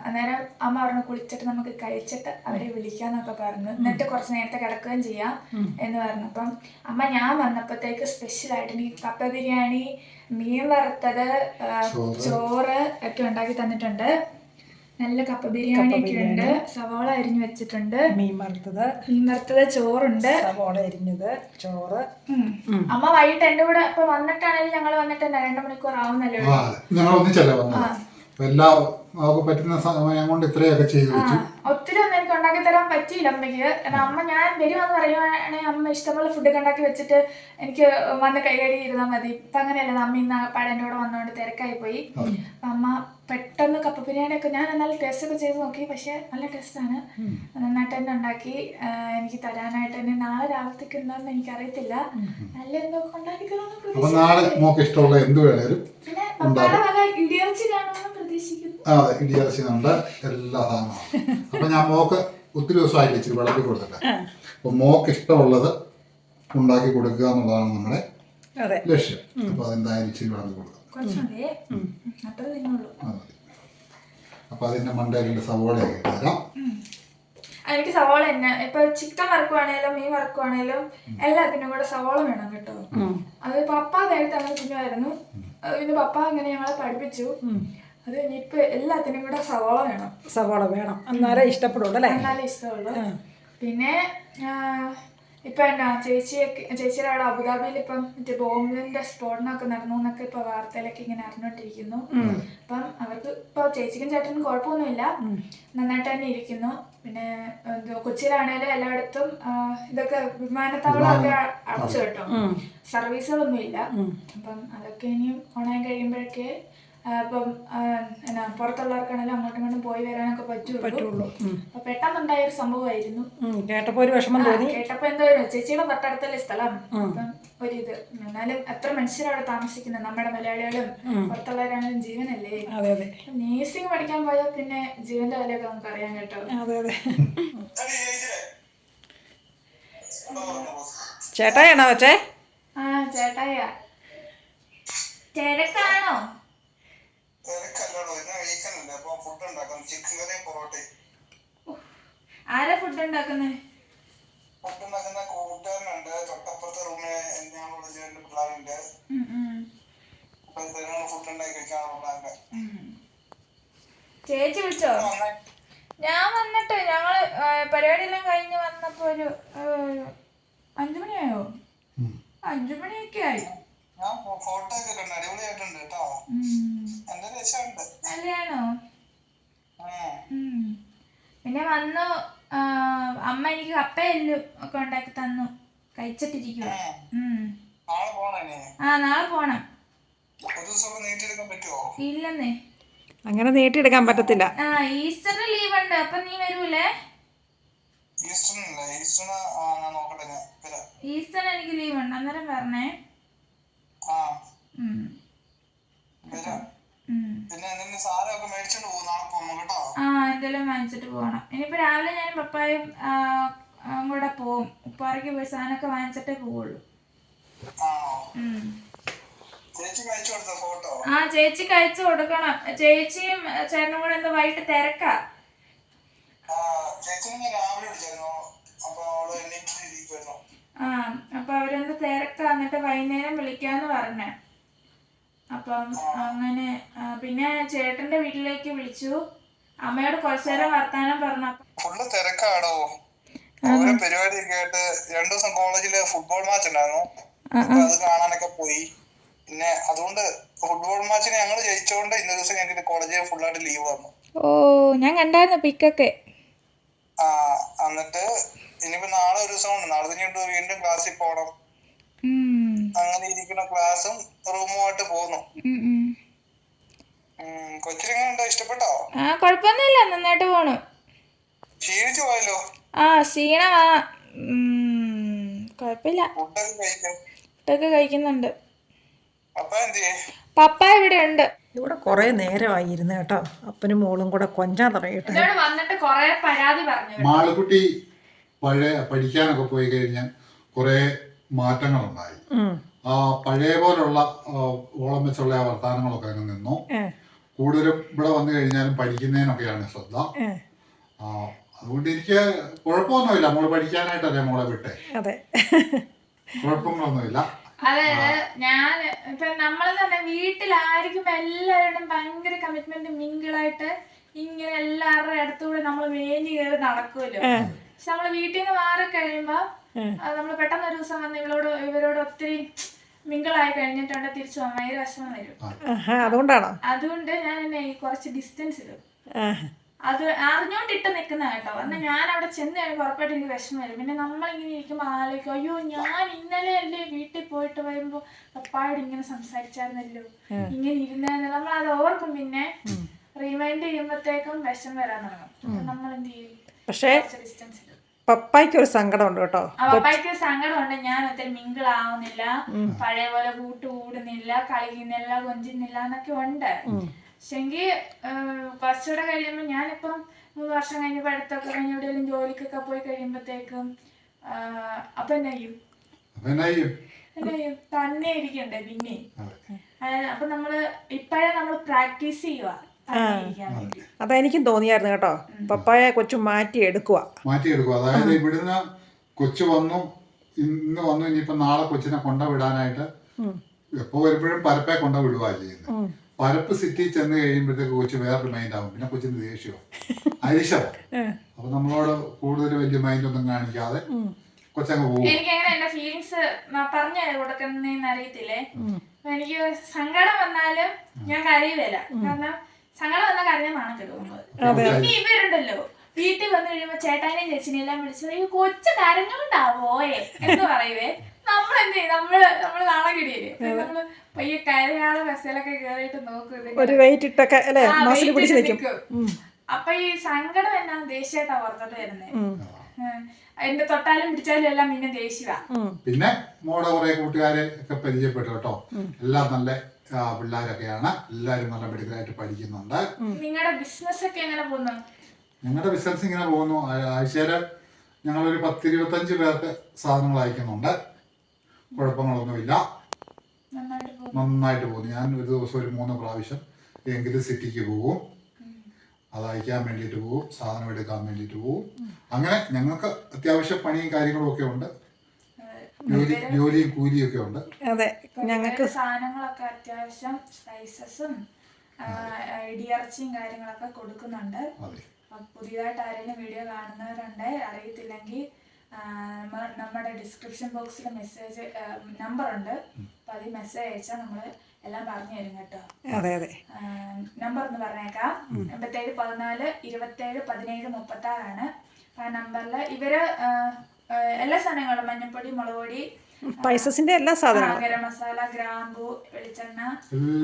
Speaker 4: അന്നേരം അമ്മ പറഞ്ഞു കുളിച്ചിട്ട് നമുക്ക് കഴിച്ചിട്ട് അവരെ വിളിക്കാന്നൊക്കെ പറഞ്ഞു. എന്നിട്ട് കുറച്ച് നേരത്തെ കിടക്കുകയും ചെയ്യാം എന്ന് പറഞ്ഞു. അപ്പം അമ്മ ഞാൻ വന്നപ്പോഴത്തേക്ക് സ്പെഷ്യലായിട്ട് എനിക്ക് കപ്പ ബിരിയാണി, മീൻ വറുത്തത്, ചോറ് ഒക്കെ ഉണ്ടാക്കി തന്നിട്ടുണ്ട്. നല്ല കപ്പ ബിരിയാണി ഒക്കെ ഉണ്ട്. സവാള അരിഞ്ഞു വെച്ചിട്ടുണ്ട്.
Speaker 2: മീൻ വറുത്തത്, ചോറുണ്ട്, സവാള അരിഞ്ഞത്, ചോറ്.
Speaker 4: അമ്മ വൈകിട്ട് എന്റെ കൂടെ ഇപ്പൊ വന്നിട്ടാണെങ്കിൽ ഞങ്ങൾ വന്നിട്ട് 2 മണിക്കൂർ ആവുന്നല്ലോ.
Speaker 1: പറ്റുന്ന സമയം കൊണ്ട് ഇത്രയൊക്കെ ചെയ്തു വെച്ചു.
Speaker 4: ഒത്തിരി ഒന്നും എനിക്ക് ഉണ്ടാക്കി തരാൻ പറ്റിയില്ല അമ്മയ്ക്ക്. കാരണം അമ്മ ഞാൻ വരുമെന്ന് പറയുവാണെങ്കിൽ അമ്മ ഇഷ്ടംപോലെ ഫുഡൊക്കെ ഉണ്ടാക്കി വെച്ചിട്ട് എനിക്ക് വന്ന് കൈകഴുകി ഇരുന്നാൽ മതി. ഇപ്പം അങ്ങനെയല്ല, അമ്മ ഇന്ന് പാടെ കൂടെ വന്നുകൊണ്ട് തിരക്കായി പോയി. അപ്പം അമ്മ പെട്ടെന്ന് കപ്പ ബിരിയാണിയൊക്കെ ഞാൻ എന്നാലും ടേസ്റ്റ് ഒക്കെ ചെയ്ത് നോക്കി. പക്ഷെ നല്ല ടേസ്റ്റാണ്, നന്നായിട്ട് തന്നെ ഉണ്ടാക്കി എനിക്ക് തരാനായിട്ട് തന്നെ. നാളെ രാവിലത്തേക്ക് എന്താണെന്ന് എനിക്കറിയത്തില്ല, നല്ല എന്തൊക്കെ ഉണ്ടാക്കി
Speaker 1: അപ്പൊ നാളെ മോക്ക് ഇഷ്ടമുള്ള എന്ത് വേണേലും
Speaker 4: പിന്നെ പപ്പാടെ വക ഇടിയിറച്ചി കാണുമെന്ന് പ്രതീക്ഷിക്കുന്നു.
Speaker 1: അതെ, ഇടിയിറച്ചി ഉണ്ട്, എല്ലാ സാധനവും. അപ്പൊ ഞാൻ മോക്ക് ഒത്തിരി ദിവസമായിട്ട് ഇച്ചിരി വിളമ്പി കൊടുത്തിട്ട്, അപ്പൊ മോക്ക് ഇഷ്ടമുള്ളത് ഉണ്ടാക്കി കൊടുക്കുക എന്നുള്ളതാണ് നമ്മുടെ ലക്ഷ്യം. അപ്പൊ അതെന്തായാലും ഇച്ചിരി വിളമ്പി കൊടുക്കാം.
Speaker 4: അത്ര തിന്നുള്ളൂ.
Speaker 1: അപ്പൊ അതിന്റെ മണ്ടയിലെ സവോളയൊക്കെ തരാം.
Speaker 4: എനിക്ക് സവോള തന്നെ. ഇപ്പൊ ചിക്കൻ വറക്കുവാണേലും മീൻ വറക്കുവാണേലും എല്ലാത്തിനും കൂടെ സവോള വേണം കേട്ടോ. അത് പപ്പ നേരത്തെ അങ്ങനെ തിന്നുമായിരുന്നു. പിന്നെ പപ്പ അങ്ങനെ ഞങ്ങളെ പഠിപ്പിച്ചു. അത് ഇനിയിപ്പൊ എല്ലാത്തിനും കൂടെ സവോള വേണം.
Speaker 2: എന്നാലേ ഇഷ്ടപ്പെടുള്ളൂ അല്ലേ?
Speaker 4: എന്നാലേ ഇഷ്ടമുള്ളൂ. പിന്നെ ഇപ്പൊ എന്നാ ചേച്ചിയുടെ അവിടെ അബുദാബിയിൽ ഇപ്പം മറ്റേ ബോംബിന്റെ സ്ഫോടനമൊക്കെ നടന്നു എന്നൊക്കെ ഇപ്പൊ വാർത്തയിലൊക്കെ ഇങ്ങനെ അറിഞ്ഞോണ്ടിരിക്കുന്നു. അപ്പം അവർക്ക് ഇപ്പൊ ചേച്ചിക്കും ചേട്ടനും കുഴപ്പമൊന്നുമില്ല, നന്നായിട്ട് തന്നെ ഇരിക്കുന്നു. പിന്നെ കൊച്ചിയിലാണേലും എല്ലായിടത്തും ഇതൊക്കെ വിമാനത്താവളമൊക്കെ അടച്ചു കേട്ടോ, സർവീസുകളൊന്നും ഇല്ല. അപ്പം അതൊക്കെ ഇനിയും ഓണായി കഴിയുമ്പോഴൊക്കെ ഇപ്പം എന്നാ പുറത്തുള്ളവർക്കാണെങ്കിലും അങ്ങോട്ടും ഇങ്ങോട്ടും പോയി വരാനൊക്കെ പറ്റുള്ളൂ. അപ്പൊ പെട്ടെന്നുണ്ടായൊരു സംഭവമായിരുന്നു.
Speaker 2: കേട്ടപ്പോ ഒരു വിഷമം തോന്നി.
Speaker 4: കേട്ടപ്പോ എന്തോ ചേച്ചിയുടെ തൊട്ടടുത്തല്ലേ സ്ഥലം. അപ്പം ഒരിത്, എന്നാലും എത്ര മനുഷ്യരവിടെ താമസിക്കുന്നത്, നമ്മുടെ മലയാളികളും പുറത്തുള്ളവരാണെങ്കിലും ജീവനല്ലേ. നേഴ്സിംഗ് പഠിക്കാൻ പോയാൽ പിന്നെ ജീവന്റെ വിലയൊക്കെ നമുക്ക് അറിയാൻ കേട്ടോ.
Speaker 2: ചേട്ടായാണോ വെച്ചേ?
Speaker 4: ആ ചേട്ടായ. തിരക്കാണോ? ആരാ ഫുഡ് ഉണ്ടാക്കുന്നേ? ചേച്ചി വിളിച്ചോ? ഞാൻ വന്നിട്ട് ഞങ്ങള് പരിപാടിയെല്ലാം കഴിഞ്ഞ് വന്നപ്പോ ഒരു 5 മണിയായോ? 5 മണിയൊക്കെ ആയി. നല്ലയാണോ? പിന്നെ വന്നു അമ്മ എനിക്ക് കപ്പയെല്ലും ഒക്കെ ഉണ്ടാക്കി തന്നു, കഴിച്ചിട്ടിരിക്കും. ആ നാളെ പോണം. ഇല്ലെന്നേ,
Speaker 2: അങ്ങനെ നീട്ടിയെടുക്കാൻ പറ്റത്തില്ല.
Speaker 4: ആ ഈസ്റ്ററിന് ലീവ് ഉണ്ട്. അപ്പൊ നീ വരൂലേ? ഈസ്റ്ററിന് എനിക്ക് ലീവ് ഉണ്ട്, അന്നേരം പറഞ്ഞേ. എന്തെങ്കിലും വാങ്ങിച്ചിട്ട് പോകണം. ഇനിയിപ്പോ രാവിലെ ഞാൻ പപ്പായും കൂടെ പോവും. ഉപ്പാറയ്ക്ക് പോയി സാധനമൊക്കെ വാങ്ങിച്ചിട്ടേ പോവുള്ളൂ. ആ ചേച്ചിക്ക് അയച്ചു കൊടുക്കണം. ചേച്ചിയും ചേട്ടനും കൂടെ എന്താ വൈകിട്ട് തിരക്കാ. അപ്പൊ അവരെന്ത് തിരക്കാ, എന്നിട്ട് വൈകുന്നേരം വിളിക്കാന്ന് പറഞ്ഞേ. അപ്പം അങ്ങനെ പിന്നെ ചേട്ടന്റെ വീട്ടിലേക്ക് വിളിച്ചു. അമ്മയോട് കുറച്ചു നേരം വർത്താനം പറഞ്ഞു.
Speaker 5: ഫുള്ള് തിരക്കാടോ, ഓരോ പരിപാടിയൊക്കെ ആയിട്ട്. 2 ദിവസം കോളേജില് ഫുട്ബോൾ മാച്ച് ഉണ്ടായിരുന്നു, അത് കാണാനൊക്കെ പോയി. പിന്നെ അതുകൊണ്ട് ഫുട്ബോൾ മാച്ചിന് ഞങ്ങൾ ജയിച്ചോണ്ട് ഇന്ന ദിവസം ഞങ്ങൾക്ക് കോളേജിൽ ഫുള്ളായിട്ട് ലീവ് വന്നു.
Speaker 4: ഓ ഞാൻ കണ്ടായിരുന്നു പിക്കൊക്കെ.
Speaker 5: എന്നിട്ട് ഇനിയിപ്പോ നാളെ ഒരു ദിവസം ഉണ്ട്, നാളെ കഴിഞ്ഞിട്ട് വീണ്ടും ക്ലാസ്സിൽ പോണം. അങ്ങനെ ഇരിക്കുന്ന ക്ലാസ്സും റൂമുമായിട്ട് പോന്നു. കൊച്ചിനെങ്ങനെയുണ്ടോ, ഇഷ്ടപ്പെട്ടോ?
Speaker 4: ആ കുഴപ്പമൊന്നുമില്ല, നന്നായിട്ട് പോണു.
Speaker 5: ക്ഷീണിച്ചു പോയല്ലോ.
Speaker 4: ആ ക്ഷീണമാ, കുഴപ്പമില്ല. ഫുഡൊക്കെ കഴിക്കുന്നുണ്ട്. പപ്പ ഇവിടെ ഉണ്ട്.
Speaker 2: ഇവിടെ കുറെ നേരമായി ഇരുന്ന് കേട്ടോ. അപ്പനും മോളും കൂടെ കൊഞ്ചാൻ തുടങ്ങിയിട്ട്
Speaker 4: വന്നിട്ട് കുറെ പരാതി പറഞ്ഞു.
Speaker 1: മാളക്കുട്ടി പഴയ പഠിക്കാനൊക്കെ പോയി കഴിഞ്ഞാൽ കുറെ മാറ്റങ്ങളുണ്ടായി. ആ പഴയ പോലുള്ള ഓളം വെച്ചുള്ള ആ വർത്തമാനങ്ങളൊക്കെ അങ്ങ് നിന്നു. കൂടുതലും ഇവിടെ വന്നു കഴിഞ്ഞാലും പഠിക്കുന്നതിനൊക്കെയാണ് ശ്രദ്ധ. അതുകൊണ്ട് എനിക്ക് കുഴപ്പമൊന്നുമില്ല. മോള് പഠിക്കാനായിട്ടല്ലേ മോളെ വിട്ടെ.
Speaker 2: അതെ,
Speaker 1: കുഴപ്പങ്ങളൊന്നുമില്ല.
Speaker 4: അതായത് ഞാൻ ഇപ്പൊ നമ്മൾ തന്നെ വീട്ടിലായിരിക്കുമ്പോ എല്ലാവരോടും ഭയങ്കര കമ്മിറ്റ്മെന്റ് മിങ്കിളായിട്ട് ഇങ്ങനെ എല്ലാവരുടെ അടുത്തുകൂടെ നമ്മൾ മേഞ്ഞു കയറി നടക്കുമല്ലോ. പക്ഷെ നമ്മള് വീട്ടിൽ നിന്ന് മാറി കഴിയുമ്പോ നമ്മൾ പെട്ടെന്ന് ഒരു ദിവസം വന്ന് ഇവരോട് ഒത്തിരി മിങ്കിളായി കഴിഞ്ഞിട്ടുണ്ട് തിരിച്ചു പോകാൻ ഭയങ്കര വിഷമം വരും.
Speaker 2: അതുകൊണ്ടാണോ?
Speaker 4: അതുകൊണ്ട് ഞാൻ എന്നെ കുറച്ച് ഡിസ്റ്റൻസ് ഇടും. അത് അറിഞ്ഞോണ്ടിട്ട് നിക്കുന്ന കേട്ടോ. എന്നാൽ ഞാൻ അവിടെ ചെന്ന് കഴിയുമ്പോൾ ഉറപ്പായിട്ട് എനിക്ക് വിഷമം വരും. പിന്നെ നമ്മളിങ്ങനെ ഇരിക്കുമ്പോൾ ആലോചിക്കും, അയ്യോ ഞാൻ ഇന്നലെ അല്ലേ വീട്ടിൽ പോയിട്ട് വരുമ്പോ പപ്പായോട് ഇങ്ങനെ സംസാരിച്ചായിരുന്നല്ലോ, ഇങ്ങനെ ഇരുന്നായിരുന്നു. നമ്മളത് ഓർക്കും. പിന്നെ റിമൈൻഡ് ചെയ്യുമ്പോഴത്തേക്കും വിഷം വരാൻ തുടങ്ങും. നമ്മൾ എന്ത് ചെയ്യും?
Speaker 2: പക്ഷേ
Speaker 4: ഡിസ്റ്റൻസ്
Speaker 2: പപ്പായ്ക്ക് ഒരു സങ്കടമുണ്ട് കേട്ടോ.
Speaker 4: പപ്പായ്ക്ക് സങ്കടമുണ്ട്. ഞാൻ ഒത്തിരി മിങ്കിൾ ആവുന്നില്ല, പഴയ പോലെ കൂടുന്നില്ല, കളിക്കുന്നില്ല, കൊഞ്ചുന്നില്ല എന്നൊക്കെ ഉണ്ട്. പക്ഷെങ്കിൽ കുറച്ചുകൂടെ കഴിയുമ്പോൾ ഞാനിപ്പം 3 വർഷം കഴിഞ്ഞ് പഠിത്തമൊക്കെ കഴിഞ്ഞ് എവിടെയെങ്കിലും ജോലിക്കൊക്കെ പോയി കഴിയുമ്പോഴത്തേക്കും അപ്പൊ എന്നാ ചെയ്യും? തന്നെ ഇരിക്കണ്ടേ പിന്നെ. അപ്പൊ നമ്മള് ഇപ്പഴേ നമ്മള് പ്രാക്ടീസ് ചെയ്യുക.
Speaker 2: അതെനിക്കും തോന്നിയായിരുന്നു കേട്ടോ. പപ്പായെ കൊച്ചു മാറ്റിയെടുക്കുക.
Speaker 1: അതായത് ഇവിടുന്ന് കൊച്ചു വന്നു, ഇന്ന് വന്നു, ഇനിയിപ്പോ നാളെ കൊച്ചിനെ കൊണ്ടുവിടാനായിട്ട് എപ്പോ വരുമ്പോഴും പരപ്പെ കൊണ്ടുവിടുക ചെയ്യുന്നത്. പരപ്പ് സിറ്റി ചെന്ന് കഴിയുമ്പോഴത്തേക്ക് കൊച്ചു വേറൊരു മൈൻഡ് ആവും. പിന്നെ കൊച്ചിന് ദേഷ്യമോ അരിശമോ. അപ്പൊ നമ്മളോട് കൂടുതൽ വലിയ മൈൻഡ് ഒന്നും കാണിക്കാതെ കൊച്ചങ്ങ് പോകും.
Speaker 4: എനിക്ക് അങ്ങനെ എന്റെ ഫീലിങ്സ് പറഞ്ഞു കൊടുക്കുന്നതെന്ന് അറിയത്തില്ലേ. എനിക്ക് സങ്കടം വന്നാലും ഞാൻ കരയുകയില്ല. കാരണം സങ്കടം വന്നാൽ കരഞ്ഞാൽ നാണക്കേട് പോകുന്നത്. ഇനി ഇവരുണ്ടല്ലോ വീട്ടിൽ വന്നു കഴിയുമ്പോ ചേട്ടാനെയും ചേച്ചിനെയും എല്ലാം വിളിച്ചത് ഈ കൊച്ചു കരഞ്ഞോണ്ടാ പോയേ എന്ന് പറയുവേ. നമ്മളെന്ത് ചെയ്യും? നമ്മള് നാളെ കിടിയല്ലേ. നമ്മള് പയ്യെ കരയാതെ ബസ്സിലൊക്കെ കേറിയിട്ട് നോക്കും.
Speaker 2: ഒരു വെയിറ്റ് ഇട്ടൊക്കെ അല്ലേ മസിൽ പിടിച്ച് നിൽക്കും.
Speaker 4: അപ്പൊ ഈ സങ്കടം എന്നാ ദേഷ്യായിട്ടാ പുറത്തോട്ട് വരുന്നത്. എന്റെ തൊട്ടാലും പിടിച്ചാലും എല്ലാം പിന്നെ ദേഷ്യവാ.
Speaker 1: പിന്നെ മോടെ കുറെ കൂട്ടുകാരെ ഒക്കെ പരിചയപ്പെട്ടു കേട്ടോ. എല്ലാം നല്ല പിള്ളേരൊക്കെയാണ്. എല്ലാരും നല്ല മെഡിക്കലായിട്ട് പഠിക്കുന്നുണ്ട്.
Speaker 4: നിങ്ങളുടെ ബിസിനസ് ഒക്കെ എങ്ങനെ പോകുന്നു?
Speaker 1: ഞങ്ങളുടെ ബിസിനസ് ഇങ്ങനെ പോകുന്നു. ആഴ്ചയില് ഞങ്ങളൊരു 10-25 പേർക്ക് സാധനങ്ങൾ അയക്കുന്നുണ്ട്. കുഴപ്പങ്ങളൊന്നുമില്ല, നന്നായിട്ട് പോകുന്നു. ഞാൻ ഒരു ദിവസം ഒരു 3 പ്രാവശ്യം എങ്കിലും സിറ്റിക്ക് പോകും. അത് അയക്കാൻ വേണ്ടിയിട്ട് പോകും, സാധനം എടുക്കാൻ വേണ്ടിയിട്ട് പോകും. അങ്ങനെ ഞങ്ങൾക്ക് അത്യാവശ്യം പണിയും കാര്യങ്ങളും ഒക്കെ ഉണ്ട്. ജോലിയും കൂലിയും ഒക്കെ ഉണ്ട്.
Speaker 2: അതെ, ഞങ്ങൾക്ക്
Speaker 4: സാധനങ്ങളൊക്കെ അത്യാവശ്യം സ്പൈസസും ഇടിയിറച്ചിയും കാര്യങ്ങളൊക്കെ കൊടുക്കുന്നുണ്ട്. പുതിയതായിട്ട് ആരെങ്കിലും വീഡിയോ കാണുന്നവരുണ്ട്, അറിയത്തില്ലെങ്കിൽ നമ്മുടെ ഡിസ്ക്രിപ്ഷൻ ബോക്സിൽ മെസ്സേജ് നമ്പർ ഉണ്ട്. അപ്പൊ അതിൽ മെസ്സേജ് അയച്ചാൽ നമ്മള് എല്ലാം പറഞ്ഞു തരും കേട്ടോ.
Speaker 2: അതെ അതെ,
Speaker 4: നമ്പർ ഒന്ന് പറഞ്ഞേക്കാം. 87 14 27 17 36 ആ നമ്പറിൽ ഇവര് എല്ലാ സാധനങ്ങളും മഞ്ഞപ്പൊടി, മുളക് പൊടി,
Speaker 2: സ്പൈസസിന്റെ എല്ലാ സാധനങ്ങളും,
Speaker 4: ഗരം മസാല, ഗ്രാമ്പു, വെളിച്ചെണ്ണ,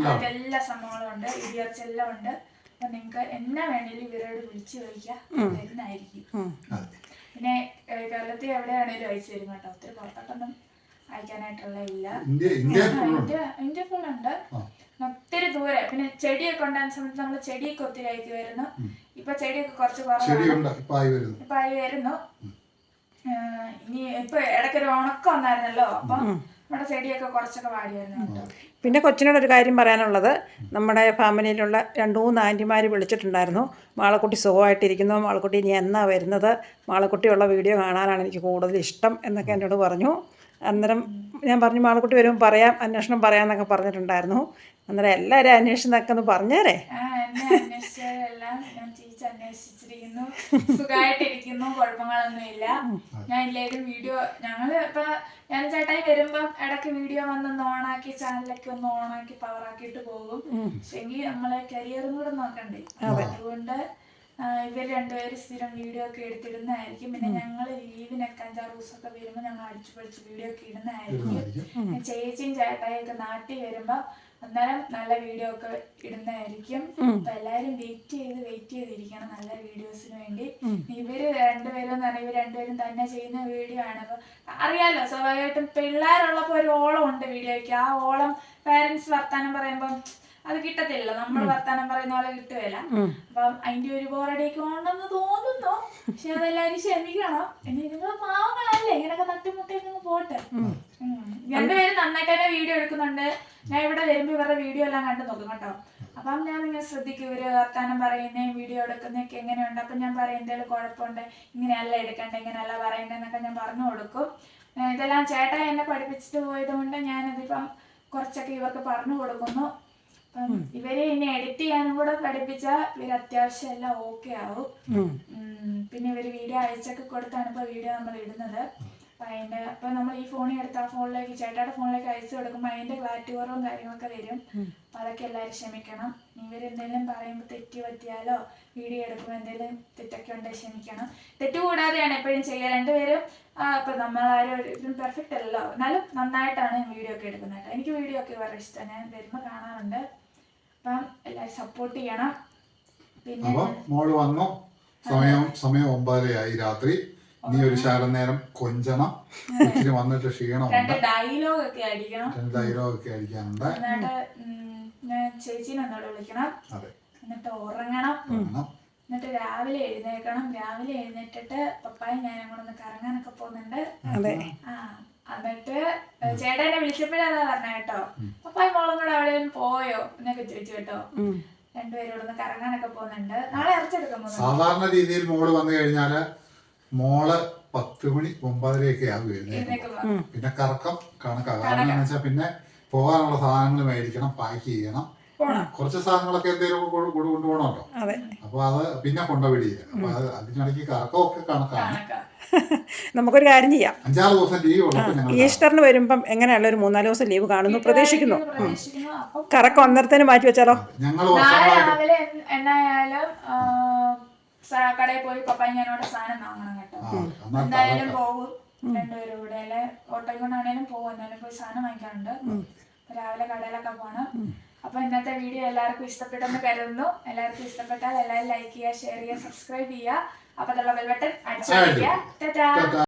Speaker 4: അതൊക്കെ എല്ലാ സംഭവങ്ങളും ഉണ്ട്. ഇടിയിറച്ചി എല്ലാം ഉണ്ട്. അപ്പൊ നിങ്ങക്ക് എന്നാ വേണേലും ഇവരോട് വിളിച്ചു ചോദിക്കാം, തരുന്നതായിരിക്കും. പിന്നെ കേരളത്തിൽ എവിടെയാണേലും അയച്ചു തരും കേട്ടോ. ഒത്തിരി പുറത്തോട്ടൊന്നും അയക്കാനായിട്ടുള്ള ഇല്ല. ഇന്ത്യ ഫുൾ ഉണ്ട്, ഒത്തിരി ദൂരെ. പിന്നെ ചെടിയൊക്കെ ഉണ്ടാകുന്ന സമയത്ത് നമ്മള് ചെടിയൊക്കെ ഒത്തിരി അയക്കുമായിരുന്നു. ഇപ്പൊ ചെടിയൊക്കെ കുറച്ച് കുറവാണ്, ഇപ്പൊ ആയി വരുന്നു. ഇനി ഇപ്പൊ ഇടയ്ക്കൊരു ഉണക്കം വന്നായിരുന്നല്ലോ, അപ്പൊ നമ്മുടെ ചെടിയൊക്കെ കുറച്ചൊക്കെ വാടി വരുന്നു.
Speaker 2: പിന്നെ കൊച്ചിനോടൊരു കാര്യം പറയാനുള്ളത്, നമ്മുടെ ഫാമിലിയിലുള്ള 2-3 ആൻറ്റിമാർ വിളിച്ചിട്ടുണ്ടായിരുന്നു. മാളക്കുട്ടി സുഖമായിട്ടിരിക്കുന്നു, മാളക്കുട്ടി ഇനി എന്നാ വരുന്നത്, മാളക്കുട്ടിയുള്ള വീഡിയോ കാണാനാണ് എനിക്ക് കൂടുതൽ ഇഷ്ടം എന്നൊക്കെ എന്നോട് പറഞ്ഞു. അന്നേരം ഞാൻ പറഞ്ഞു മാളക്കുട്ടി വരുമ്പോൾ പറയാം, അന്വേഷണം പറയാമെന്നൊക്കെ പറഞ്ഞിട്ടുണ്ടായിരുന്നു. അന്നേരം എല്ലാവരും അന്വേഷണമൊക്കെ ഒന്ന് പറഞ്ഞേരേ.
Speaker 4: എന്നെ അന്വേഷിച്ചവരെല്ലാം ഞാൻ അന്വേഷിച്ചിരിക്കുന്നു, സുഖമായിട്ടിരിക്കുന്നു, കുഴപ്പങ്ങളൊന്നും ഇല്ല. ഞാൻ ഇല്ലേലും വീഡിയോ ഞങ്ങള് ഇപ്പൊ ഞാൻ ചേട്ടായി വരുമ്പോ ഇടയ്ക്ക് വീഡിയോ വന്നൊന്ന് ഓണാക്കി ചാനലൊക്കെ ഒന്ന് ഓണാക്കി പവറാക്കിയിട്ട് പോകും. പക്ഷെങ്കിൽ നമ്മളെ കരിയറും കൂടെ നോക്കണ്ടേ. അതുകൊണ്ട് ഇവർ രണ്ടുപേരും സ്ഥിരം വീഡിയോ ഒക്കെ എടുത്തിടുന്നതായിരിക്കും. പിന്നെ ഞങ്ങൾ ലീവിനൊക്കെ 5-6 ദിവസമൊക്കെ വരുമ്പോ ഞങ്ങൾ അടിച്ചു പൊളിച്ച് വീഡിയോ ഒക്കെ ഇടുന്നതായിരിക്കും. ചേച്ചിയും ചേട്ടായൊക്കെ നാട്ടിൽ വരുമ്പോ അന്നേരം നല്ല വീഡിയോ ഒക്കെ ഇടുന്നതായിരിക്കും. അപ്പൊ എല്ലാരും വെയിറ്റ് ചെയ്തിരിക്കണം നല്ല വീഡിയോസിന് വേണ്ടി. ഇവര് രണ്ടുപേരും എന്ന് പറഞ്ഞാൽ ഇവർ രണ്ടുപേരും തന്നെ ചെയ്യുന്ന വീഡിയോ ആണ്. അപ്പൊ അറിയാലോ, സ്വാഭാവികമായിട്ടും പിള്ളേരുള്ളപ്പോ ഒരു ഓളം ഉണ്ട് വീഡിയോയ്ക്ക്. ആ ഓളം പാരന്റ്സ് വർത്താനം പറയുമ്പം അത് കിട്ടത്തില്ല, നമ്മൾ വർത്താനം പറയുന്ന പോലെ കിട്ടുകയില്ല. അപ്പം അതിന്റെ ഒരു ബോറടിയൊക്കെ ഉണ്ടെന്ന് തോന്നുന്നു. പക്ഷെ അതെല്ലാരും ക്ഷമിക്കണം. പിന്നെ നിങ്ങൾ പാവങ്ങളല്ലേ, ഇങ്ങനൊക്കെ തട്ടിമുട്ടിയൊക്കെ പോട്ടെ. രണ്ടുപേരും നന്നായിട്ട് തന്നെ വീഡിയോ എടുക്കുന്നുണ്ട്. ഞാൻ ഇവിടെ വരുമ്പോ ഇവരുടെ വീഡിയോ എല്ലാം കണ്ടു നോക്കും കേട്ടോ. അപ്പം ഞാൻ ഇങ്ങനെ ശ്രദ്ധിക്കും, ഇവര് വർത്താനം പറയുന്നേ വീഡിയോ എടുക്കുന്നതൊക്കെ എങ്ങനെയുണ്ട്. അപ്പം ഞാൻ പറയും എന്തെങ്കിലും കുഴപ്പമുണ്ട്, ഇങ്ങനെയല്ല എടുക്കണ്ടേ, ഇങ്ങനെയല്ല പറയണ്ടെന്നൊക്കെ ഞാൻ പറഞ്ഞു കൊടുക്കും. ഇതെല്ലാം ചേട്ടാ എന്നെ പഠിപ്പിച്ചിട്ട് പോയത് കൊണ്ട് ഞാനതിപ്പം കുറച്ചൊക്കെ ഇവർക്ക് പറഞ്ഞു കൊടുക്കുന്നു. അപ്പം ഇവരെ ഇനി എഡിറ്റ് ചെയ്യാനും കൂടെ പഠിപ്പിച്ചാൽ ഇവർ അത്യാവശ്യം എല്ലാം ഓക്കെ ആവും. പിന്നെ ഇവര് വീഡിയോ അയച്ചൊക്കെ കൊടുത്താണ് ഇപ്പൊ വീഡിയോ നമ്മൾ ഇടുന്നത്. അപ്പൊ നമ്മൾ ഈ ഫോണിൽ എടുത്ത് ആ ഫോണിലേക്ക് ചേട്ടായുടെ ഫോണിലേക്ക് അയച്ചു കൊടുക്കുമ്പോൾ അതിന്റെ ക്ലാരിറ്റി കുറവും കാര്യങ്ങളൊക്കെ വരും. അപ്പൊ അതൊക്കെ എല്ലാവരും ക്ഷമിക്കണം. ഇവരെന്തെങ്കിലും പറയുമ്പോൾ തെറ്റ് പറ്റിയാലോ വീഡിയോ എടുക്കുമ്പോൾ എന്തെങ്കിലും തെറ്റൊക്കെ ഉണ്ടെങ്കിൽ ക്ഷമിക്കണം. തെറ്റ് കൂടാതെയാണ് എപ്പോഴും ചെയ്യുക. രണ്ടുപേരും ഇപ്പൊ നമ്മളാരും പെർഫെക്റ്റ് അല്ലല്ലോ, എന്നാലും നന്നായിട്ടാണ് വീഡിയോ ഒക്കെ എടുക്കുന്നത് കേട്ടോ. എനിക്ക് വീഡിയോ ഒക്കെ വളരെ ഇഷ്ടമാണ്, ഞാൻ വരുമ്പോൾ കാണാറുണ്ട്. അപ്പം എല്ലാവരും സപ്പോർട്ട് ചെയ്യണം. പിന്നെ
Speaker 1: മോള് വന്നു, സമയം 9:30 രാത്രി. നീ ഒരു ശകലം നേരം കൊഞ്ചണം, ഇച്ചിരി വന്നിട്ട് ക്ഷീണമുണ്ട്,
Speaker 4: ഡയലോഗ് ഒക്കെ അടിക്കണം,
Speaker 1: ഡയലോഗൊക്കെ അടിക്കാനുണ്ട്.
Speaker 4: എന്നിട്ട് ഞാൻ ചേച്ചീനെ ഒന്നോട് വിളിക്കണം, എന്നിട്ട് ഉറങ്ങണം, എന്നിട്ട് രാവിലെ എഴുന്നേക്കണം. രാവിലെ എഴുന്നേറ്റിട്ട് പപ്പായും ഞാനും കൂടെ ഒന്ന് കറങ്ങാനൊക്കെ പോകുന്നുണ്ട്. എന്നിട്ട് ചേട്ടനെ വിളിച്ചപ്പോഴേ അതാ പറഞ്ഞ കേട്ടോ, പപ്പായും മോളും കൂടെ എവിടെയും പോയോ എന്നൊക്കെ ചോദിച്ചു കേട്ടോ. രണ്ടുപേരും ഒന്ന് കറങ്ങാനൊക്കെ പോകുന്നുണ്ട്. നാളെ ഇറച്ചെടുക്കാൻ പോകുന്നുണ്ട്. സാധാരണ
Speaker 1: രീതിയിൽ മോള് വന്നു കഴിഞ്ഞാല് മോള് 10 മണി 9:30 ആകും എഴുന്നേൽക്കുമ്പോൾ. പിന്നെ കറക്കം കണക്കാ. കാരണം എന്ന് വെച്ചാൽ പിന്നെ പോകാനുള്ള സാധനങ്ങൾ മേടിക്കണം, പാക്ക് ചെയ്യണം, കുറച്ച് സാധനങ്ങളൊക്കെ എന്തെങ്കിലും കൊണ്ടുപോകണമല്ലോ. അപ്പൊ അത് പിന്നെ കൊണ്ടുപോയില്ല. അപ്പൊ അതിനിടയ്ക്ക് കറക്കമൊക്കെ കണക്കാണ്.
Speaker 6: നമുക്കൊരു കാര്യം ചെയ്യാം,
Speaker 1: 5-6 ദിവസം ലീവ് ഉള്ളപ്പോൾ
Speaker 6: ഈസ്റ്ററിന് വരുമ്പം എങ്ങനെയുള്ള ഒരു 3-4 ദിവസം ലീവ് കാണുന്നു പ്രതീക്ഷിക്കുന്നു. കറക്കം അന്നേരത്തേന് മാറ്റി വെച്ചാലോ?
Speaker 1: ഞങ്ങൾ
Speaker 4: രാവിലെ എന്നായാലും കടയിൽ പോയി പപ്പായും ഞാനോട് സാധനം വാങ്ങണം കേട്ടോ. എന്തായാലും പോകും രണ്ടുപേരും കൂടെ, അല്ലെ ഓട്ടോയിൽ കൊണ്ടാണേലും പോകും. എന്തായാലും പോയി സാധനം വാങ്ങിക്കാറുണ്ട്. രാവിലെ കടയിലൊക്കെ പോകണം. അപ്പൊ ഇന്നത്തെ വീഡിയോ എല്ലാവർക്കും ഇഷ്ടപ്പെട്ടെന്ന് കരുതുന്നു. എല്ലാവർക്കും ഇഷ്ടപ്പെട്ടാൽ എല്ലാവരും ലൈക്ക് ചെയ്യുക, ഷെയർ ചെയ്യുക, സബ്സ്ക്രൈബ് ചെയ്യുക. അപ്പൊ ബെൽ ബട്ടൺ അടിച്ചു.